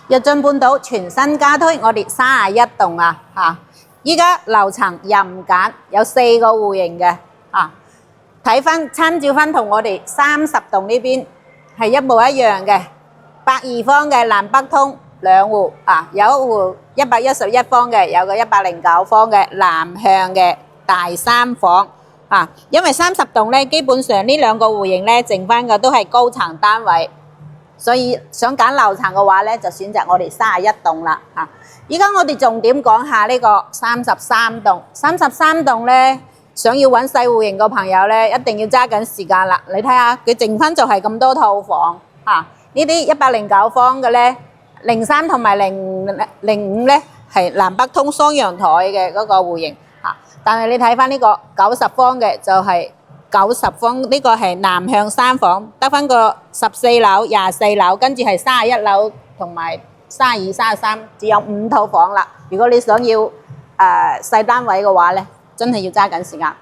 躍進半島全新加推，我哋31棟啊嚇！依家樓層任揀，有4個戶型嘅嚇。睇翻參照翻同我哋30棟呢邊係一模一樣嘅，102方嘅南北通2戶啊，有一戶111方嘅，有個109方嘅南向嘅大3房啊。因為30棟咧，基本上呢2個戶型咧，剩翻嘅都係高層單位。所以想揀樓層嘅話咧，就選擇我哋31棟啦嚇。依家我哋重點講下呢個33棟。33棟咧，想要揾細戶型嘅朋友咧，一定要揸緊時間啦。你睇下佢剩翻就係咁多套房嚇。呢啲109方嘅咧，03同埋005咧係南北通雙陽台嘅嗰個戶型嚇。但係你睇翻呢個90方嘅就係90方呢個係南向3房，得翻個14樓、24樓，跟住係31樓同埋32、33，只有5套房啦。如果你想要細單位嘅話咧，真係要揸緊時間。